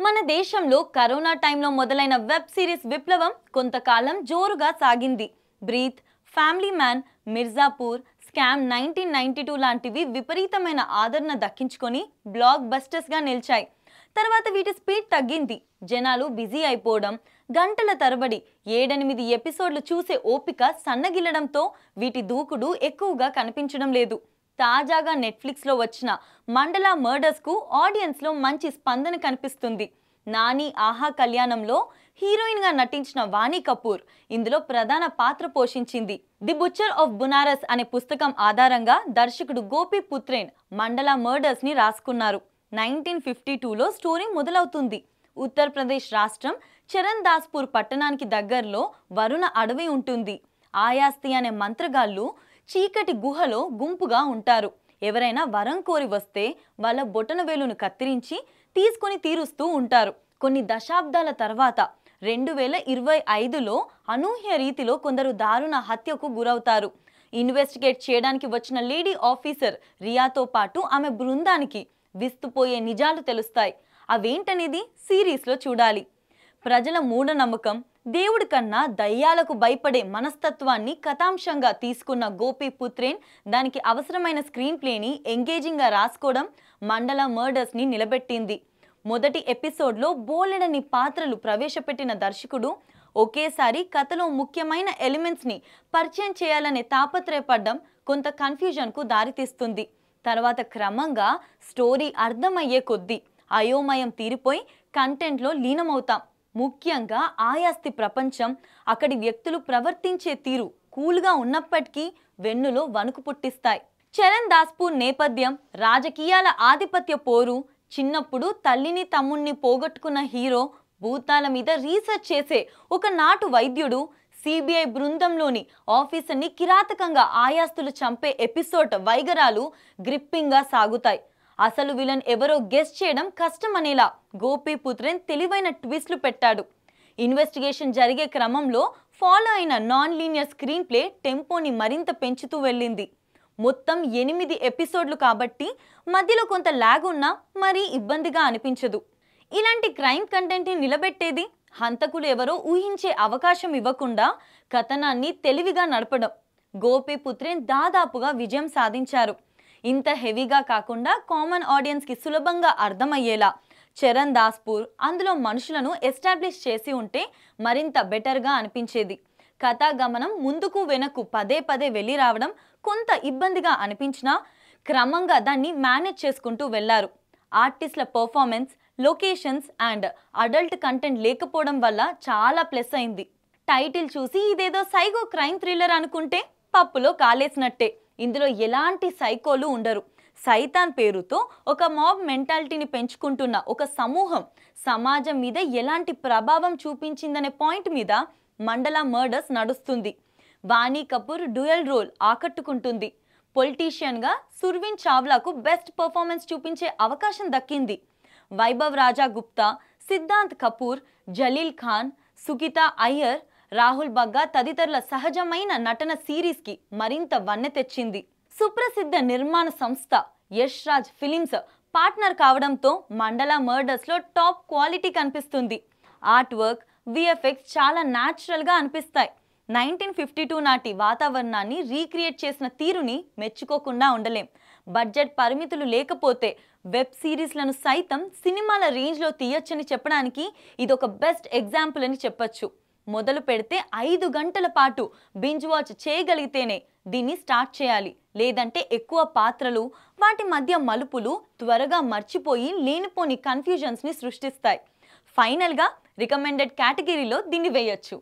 మన దేశంలో కరోనా టైంలో మొదలైన వెబ్ సిరీస్ విప్లవం కొంతకాలం జోరుగా సాగింది. Breathe, Family Man, Mirzapur, Scam 1992 లాంటివి విపరీతమైన ఆదరణ దక్కించుకొని బ్లాక్ బస్టర్స్గా నిలిచాయి. తర్వాత వీటి స్పీడ్ తగ్గింది. జనాలు బిజీ అయిపోవడం, గంటల తరబడి 7-8 ఎపిసోడ్లు చూసే ఓపిక సన్నగిల్లడంతో వీటి దూకుడు ఎక్కువగా కనిపించడం లేదు. తాజాగా నెట్ఫ్లిక్స్లో వచ్చిన మండలా మర్డర్స్కు ఆడియన్స్లో మంచి స్పందన కనిపిస్తుంది. నాని ఆహా కళ్యాణంలో హీరోయిన్గా నటించిన వాణి కపూర్ ఇందులో ప్రధాన పాత్ర పోషించింది. ది బుచ్చర్ ఆఫ్ బునారస్ అనే పుస్తకం ఆధారంగా దర్శకుడు గోపి పుత్రేన్ మండలా మర్డర్స్ని రాసుకున్నారు. 1952లో స్టోరీ మొదలవుతుంది. ఉత్తరప్రదేశ్ రాష్ట్రం చరణ్ దాస్పూర్ పట్టణానికి దగ్గరలో వరుణ అడవి ఉంటుంది. ఆయాస్తి అనే మంత్రగాళ్ళు చీకటి గుహలో గుంపుగా ఉంటారు. ఎవరైనా వరం కోరి వస్తే వాళ్ళ బొటనవేలును కత్తిరించి తీసుకొని తీరుస్తూ ఉంటారు. కొన్ని దశాబ్దాల తర్వాత 2025లో అనూహ్య రీతిలో కొందరు దారుణ హత్యకు గురవుతారు. ఇన్వెస్టిగేట్ చేయడానికి వచ్చిన లేడీ ఆఫీసర్ రియాతో పాటు ఆమె బృందానికి విస్తుపోయే నిజాలు తెలుస్తాయి. అవేంటనేది సిరీస్లో చూడాలి. ప్రజల మూఢనమ్మకం, దేవుడి కన్నా దయ్యాలకు భయపడే మనస్తత్వాన్ని కథాంశంగా తీసుకున్న గోపి పుత్రేన్ దానికి అవసరమైన స్క్రీన్ ప్లేని ఎంగేజింగ్గా రాసుకోవడం మండలా మర్డర్స్ని నిలబెట్టింది. మొదటి ఎపిసోడ్లో బోలెడని పాత్రలు ప్రవేశపెట్టిన దర్శకుడు ఒకేసారి కథలో ముఖ్యమైన ఎలిమెంట్స్ని పరిచయం చేయాలనే తాపత్రయపడ్డం కొంత కన్ఫ్యూజన్కు దారితీస్తుంది. తర్వాత క్రమంగా స్టోరీ అర్థమయ్యే కొద్దీ అయోమయం తీరిపోయి కంటెంట్లో లీనమవుతాం. ముఖ్యంగా ఆయాస్తి ప్రపంచం, అక్కడి వ్యక్తులు ప్రవర్తించే తీరు కూల్గా ఉన్నప్పటికీ వెన్నులో వణుకు పుట్టిస్తాయి. చరణ్ దాస్పూర్ నేపథ్యం, రాజకీయాల ఆధిపత్య పోరు, చిన్నప్పుడు తల్లిని తమ్ముణ్ణి పోగొట్టుకున్న హీరో, భూతాల మీద రీసెర్చ్ చేసే ఒక నాటు వైద్యుడు, సిబిఐ బృందంలోని ఆఫీసర్ని కిరాతకంగా ఆయాస్తులు చంపే ఎపిసోడ్ వైగరాలు గ్రిప్పింగ్గా సాగుతాయి. అసలు విలన్ ఎవరో గెస్ చేయడం కష్టమనేలా గోపి పుత్రేన్ తెలివైన ట్విస్ట్లు పెట్టాడు. ఇన్వెస్టిగేషన్ జరిగే క్రమంలో ఫాలో అయిన నాన్ లీనియర్ స్క్రీన్ ప్లే టెంపోని మరింత పెంచుతూ వెళ్ళింది. మొత్తం 8 ఎపిసోడ్లు కాబట్టి మధ్యలో కొంత లాగ్ ఉన్నా మరీ ఇబ్బందిగా అనిపించదు. ఇలాంటి క్రైమ్ కంటెంట్ని నిలబెట్టేది హంతకులు ఎవరో ఊహించే అవకాశం ఇవ్వకుండా కథనాన్ని తెలివిగా నడపడం. గోపి పుత్రేన్ దాదాపుగా విజయం సాధించారు. ఇంత హెవీగా కాకుండా కామన్ ఆడియన్స్కి సులభంగా అర్థమయ్యేలా చరణ్ దాస్పూర్ అందులో మనుషులను ఎస్టాబ్లిష్ చేసి ఉంటే మరింత బెటర్గా అనిపించేది. కథాగమనం ముందుకు వెనక్కు పదే వెళ్ళి రావడం కొంత ఇబ్బందిగా అనిపించినా క్రమంగా దాన్ని మేనేజ్ చేసుకుంటూ వెళ్లారు. ఆర్టిస్టుల performance, locations and adult content లేకపోవడం వల్ల చాలా ప్లస్ అయింది. టైటిల్ చూసి ఇదేదో సైకో క్రైమ్ థ్రిల్లర్ అనుకుంటే పప్పులో కాలేసినట్టే. ఇందులో ఎలాంటి సైకోలు ఉండరు. సైతాన్ పేరుతో ఒక మాబ్ మెంటాలిటీని పెంచుకుంటున్న ఒక సమూహం సమాజం మీద ఎలాంటి ప్రభావం చూపించిందనే పాయింట్ మీద మండలా మర్డర్స్ నడుస్తుంది. వాణి కపూర్ డ్యూయల్ రోల్ ఆకట్టుకుంటుంది. పొలిటీషియన్గా సుర్వీన్ చావ్లాకు బెస్ట్ పర్ఫార్మెన్స్ చూపించే అవకాశం దక్కింది. వైభవ్ రాజా గుప్తా, సిద్ధాంత్ కపూర్, జలీల్ ఖాన్, సుగీతా అయ్యర్, రాహుల్ బగ్గా తదితరుల సహజమైన నటన సిరీస్కి మరింత వన్నె తెచ్చింది. సుప్రసిద్ధ నిర్మాణ సంస్థ యష్ రాజ్ ఫిలిమ్స్ పార్ట్నర్ కావడంతో మండలా మర్డర్స్లో టాప్ క్వాలిటీ కనిపిస్తుంది. ఆర్ట్ వర్క్, విఎఫ్ఎక్స్ చాలా న్యాచురల్గా అనిపిస్తాయి. 1952 నాటి వాతావరణాన్ని రీక్రియేట్ చేసిన తీరుని మెచ్చుకోకుండా ఉండలేం. బడ్జెట్ పరిమితులు లేకపోతే వెబ్ సిరీస్లను సైతం సినిమాల రేంజ్లో తీయొచ్చని చెప్పడానికి ఇదొక బెస్ట్ ఎగ్జాంపుల్ అని చెప్పొచ్చు. మొదలు పెడితే 5 గంటల పాటు బింజ్ వాచ్ చేయగలిగితేనే దీన్ని స్టార్ట్ చేయాలి. లేదంటే ఎక్కువ పాత్రలు, వాటి మధ్య మలుపులు త్వరగా మర్చిపోయి లేనిపోని కన్ఫ్యూజన్స్ని సృష్టిస్తాయి. ఫైనల్గా రికమెండెడ్ కేటగిరీలో దీన్ని వేయొచ్చు.